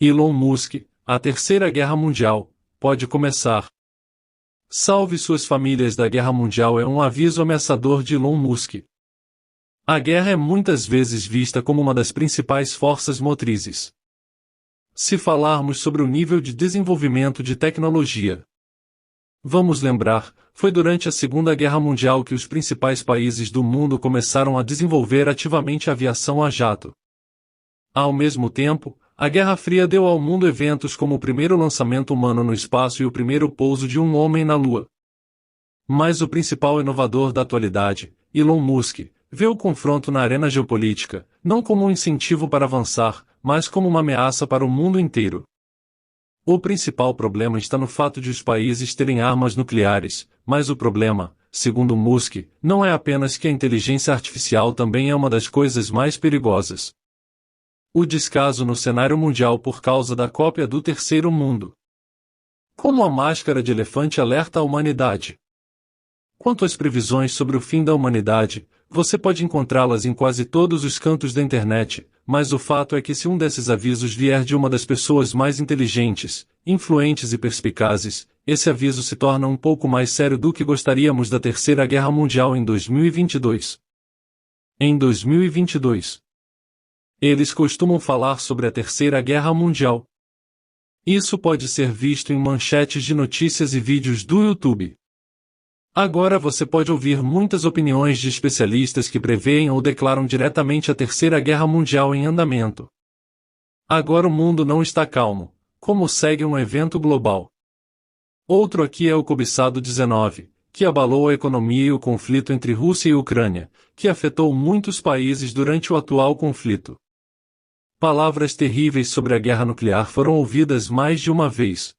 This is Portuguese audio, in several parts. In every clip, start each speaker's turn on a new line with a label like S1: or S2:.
S1: Elon Musk, a Terceira Guerra Mundial, pode começar. Salve suas famílias da Guerra Mundial é um aviso ameaçador de Elon Musk. A guerra é muitas vezes vista como uma das principais forças motrizes. Se falarmos sobre o nível de desenvolvimento de tecnologia, vamos lembrar, foi durante a Segunda Guerra Mundial que os principais países do mundo começaram a desenvolver ativamente a aviação a jato. Ao mesmo tempo, a Guerra Fria deu ao mundo eventos como o primeiro lançamento humano no espaço e o primeiro pouso de um homem na Lua. Mas o principal inovador da atualidade, Elon Musk, vê o confronto na arena geopolítica, não como um incentivo para avançar, mas como uma ameaça para o mundo inteiro. O principal problema está no fato de os países terem armas nucleares, mas o problema, segundo Musk, não é apenas que a inteligência artificial também é uma das coisas mais perigosas. O descaso no cenário mundial por causa da cópia do terceiro mundo. Como a máscara de elefante alerta a humanidade. Quanto às previsões sobre o fim da humanidade, você pode encontrá-las em quase todos os cantos da internet, mas o fato é que se um desses avisos vier de uma das pessoas mais inteligentes, influentes e perspicazes, esse aviso se torna um pouco mais sério do que gostaríamos da Terceira Guerra Mundial em 2022. Em 2022. Eles costumam falar sobre a Terceira Guerra Mundial. Isso pode ser visto em manchetes de notícias e vídeos do YouTube. Agora você pode ouvir muitas opiniões de especialistas que preveem ou declaram diretamente a Terceira Guerra Mundial em andamento. Agora o mundo não está calmo, como segue um evento global. Outro aqui é o cobiçado 19, que abalou a economia e o conflito entre Rússia e Ucrânia, que afetou muitos países durante o atual conflito. Palavras terríveis sobre a guerra nuclear foram ouvidas mais de uma vez.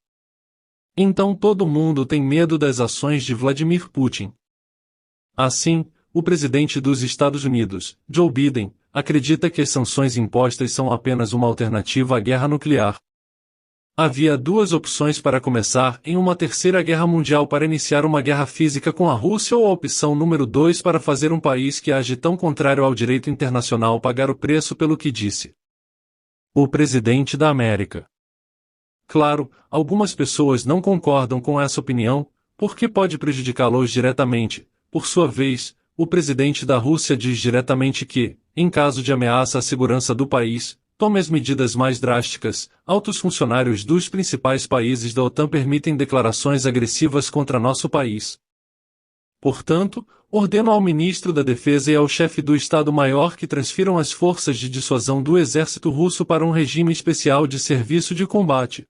S1: Então todo mundo tem medo das ações de Vladimir Putin. Assim, o presidente dos Estados Unidos, Joe Biden, acredita que as sanções impostas são apenas uma alternativa à guerra nuclear. Havia duas opções para começar em uma terceira guerra mundial: para iniciar uma guerra física com a Rússia, ou a opção número 2 para fazer um país que age tão contrário ao direito internacional pagar o preço pelo que disse. O presidente da América. Claro, algumas pessoas não concordam com essa opinião, porque pode prejudicá-los diretamente. Por sua vez, o presidente da Rússia diz diretamente que, em caso de ameaça à segurança do país, tome as medidas mais drásticas. Altos funcionários dos principais países da OTAN permitem declarações agressivas contra nosso país. Portanto, ordeno ao ministro da Defesa e ao chefe do Estado-Maior que transfiram as forças de dissuasão do exército russo para um regime especial de serviço de combate.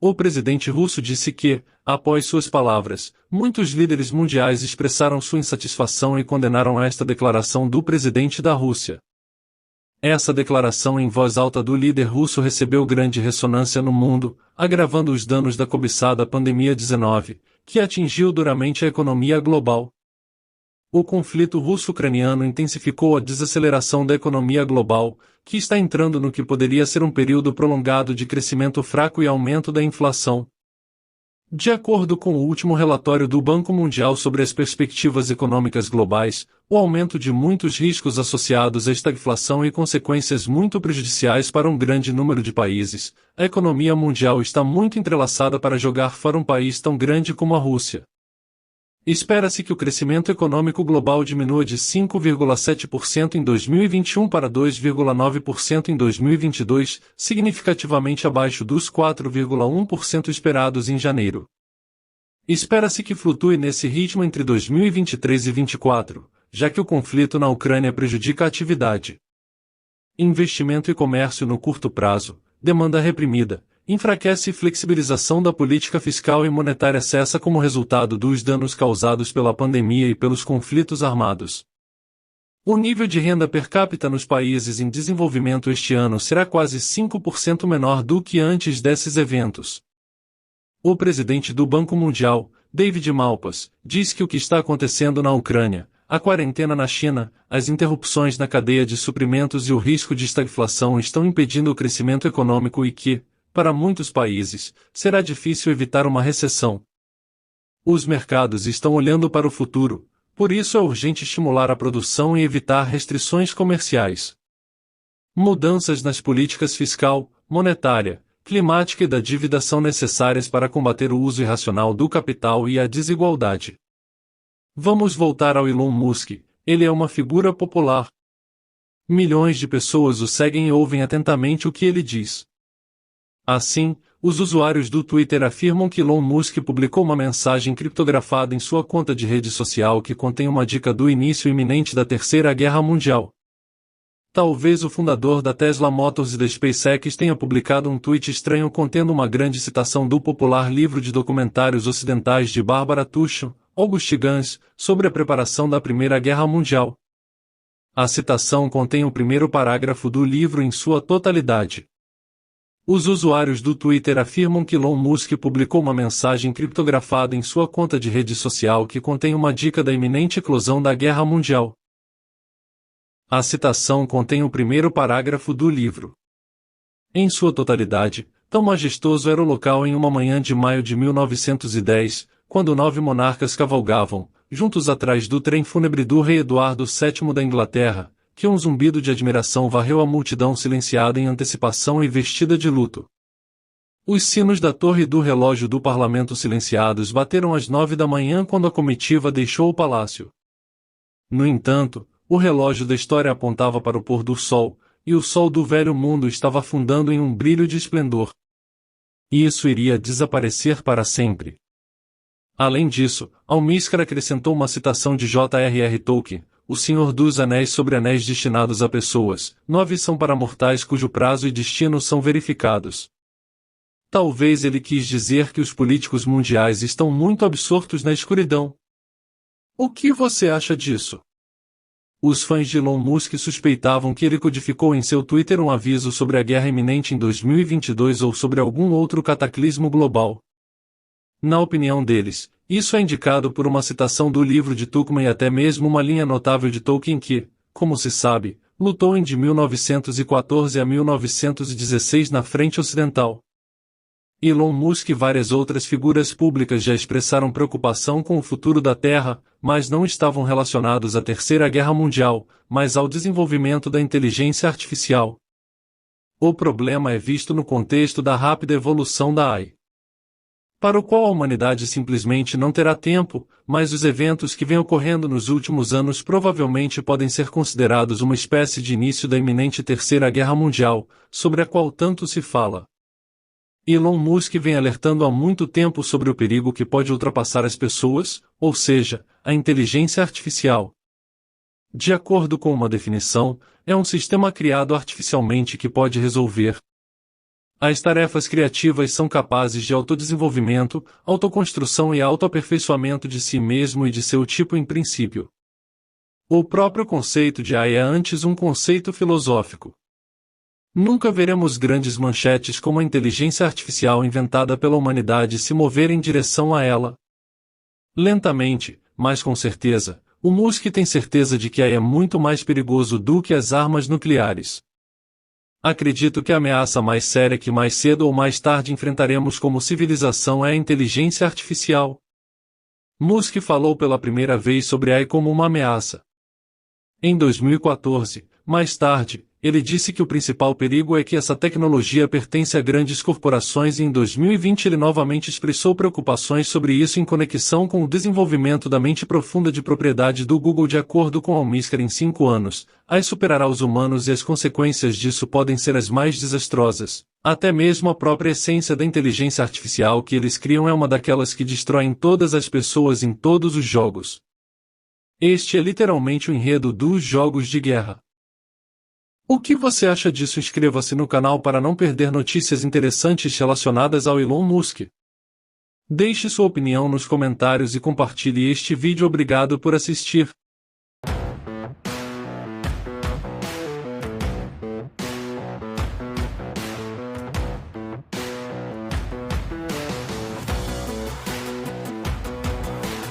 S1: O presidente russo disse que, após suas palavras, muitos líderes mundiais expressaram sua insatisfação e condenaram esta declaração do presidente da Rússia. Essa declaração em voz alta do líder russo recebeu grande ressonância no mundo, agravando os danos da cobiçada pandemia 19, que atingiu duramente a economia global. O conflito russo-ucraniano intensificou a desaceleração da economia global, que está entrando no que poderia ser um período prolongado de crescimento fraco e aumento da inflação. De acordo com o último relatório do Banco Mundial sobre as perspectivas econômicas globais, o aumento de muitos riscos associados à estagflação e consequências muito prejudiciais para um grande número de países, a economia mundial está muito entrelaçada para jogar fora um país tão grande como a Rússia. Espera-se que o crescimento econômico global diminua de 5,7% em 2021 para 2,9% em 2022, significativamente abaixo dos 4,1% esperados em janeiro. Espera-se que flutue nesse ritmo entre 2023 e 2024, já que o conflito na Ucrânia prejudica a atividade, investimento e comércio no curto prazo, demanda reprimida, enfraquece e flexibilização da política fiscal e monetária cessa como resultado dos danos causados pela pandemia e pelos conflitos armados. O nível de renda per capita nos países em desenvolvimento este ano será quase 5% menor do que antes desses eventos. O presidente do Banco Mundial, David Malpass, diz que o que está acontecendo na Ucrânia, a quarentena na China, as interrupções na cadeia de suprimentos e o risco de estagflação estão impedindo o crescimento econômico e que, para muitos países, será difícil evitar uma recessão. Os mercados estão olhando para o futuro, por isso é urgente estimular a produção e evitar restrições comerciais. Mudanças nas políticas fiscal, monetária, climática e da dívida são necessárias para combater o uso irracional do capital e a desigualdade. Vamos voltar ao Elon Musk, ele é uma figura popular. Milhões de pessoas o seguem e ouvem atentamente o que ele diz. Assim, os usuários do Twitter afirmam que Elon Musk publicou uma mensagem criptografada em sua conta de rede social que contém uma dica do início iminente da Terceira Guerra Mundial. Talvez o fundador da Tesla Motors e da SpaceX tenha publicado um tweet estranho contendo uma grande citação do popular livro de documentários ocidentais de Barbara Tuchon, August Gans, sobre a preparação da Primeira Guerra Mundial. A citação contém o primeiro parágrafo do livro em sua totalidade. Os usuários do Twitter afirmam que Elon Musk publicou uma mensagem criptografada em sua conta de rede social que contém uma dica da iminente eclosão da Guerra Mundial. A citação contém o primeiro parágrafo do livro. Em sua totalidade, tão majestoso era o local em uma manhã de maio de 1910, quando 9 monarcas cavalgavam, juntos atrás do trem fúnebre do rei Eduardo VII da Inglaterra, que um zumbido de admiração varreu a multidão silenciada em antecipação e vestida de luto. Os sinos da torre do relógio do parlamento silenciados bateram às 9 da manhã quando a comitiva deixou o palácio. No entanto, o relógio da história apontava para o pôr do sol, e o sol do velho mundo estava afundando em um brilho de esplendor. E isso iria desaparecer para sempre. Além disso, Almíscar acrescentou uma citação de J.R.R. Tolkien, O Senhor dos Anéis sobre anéis destinados a pessoas, 9 são para mortais cujo prazo e destino são verificados. Talvez ele quis dizer que os políticos mundiais estão muito absortos na escuridão. O que você acha disso? Os fãs de Elon Musk suspeitavam que ele codificou em seu Twitter um aviso sobre a guerra iminente em 2022 ou sobre algum outro cataclismo global. Na opinião deles, isso é indicado por uma citação do livro de Tuchman e até mesmo uma linha notável de Tolkien que, como se sabe, lutou de 1914 a 1916 na frente ocidental. Elon Musk e várias outras figuras públicas já expressaram preocupação com o futuro da Terra, mas não estavam relacionados à Terceira Guerra Mundial, mas ao desenvolvimento da inteligência artificial. O problema é visto no contexto da rápida evolução da AI, para o qual a humanidade simplesmente não terá tempo, mas os eventos que vêm ocorrendo nos últimos anos provavelmente podem ser considerados uma espécie de início da iminente Terceira Guerra Mundial, sobre a qual tanto se fala. Elon Musk vem alertando há muito tempo sobre o perigo que pode ultrapassar as pessoas, ou seja, a inteligência artificial. De acordo com uma definição, é um sistema criado artificialmente que pode resolver as tarefas criativas são capazes de autodesenvolvimento, autoconstrução e autoaperfeiçoamento de si mesmo e de seu tipo em princípio. O próprio conceito de AI é antes um conceito filosófico. Nunca veremos grandes manchetes como a inteligência artificial inventada pela humanidade se mover em direção a ela. Lentamente, mas com certeza, o Musk tem certeza de que AI é muito mais perigoso do que as armas nucleares. Acredito que a ameaça mais séria que mais cedo ou mais tarde enfrentaremos como civilização é a inteligência artificial. Musk falou pela primeira vez sobre AI como uma ameaça. Em 2014, mais tarde, ele disse que o principal perigo é que essa tecnologia pertence a grandes corporações e em 2020 ele novamente expressou preocupações sobre isso em conexão com o desenvolvimento da mente profunda de propriedade do Google. De acordo com Almíscar, em 5 anos, AI superará os humanos e as consequências disso podem ser as mais desastrosas. Até mesmo a própria essência da inteligência artificial que eles criam é uma daquelas que destroem todas as pessoas em todos os jogos. Este é literalmente o enredo dos jogos de guerra. O que você acha disso? Inscreva-se no canal para não perder notícias interessantes relacionadas ao Elon Musk. Deixe sua opinião nos comentários e compartilhe este vídeo. Obrigado por assistir.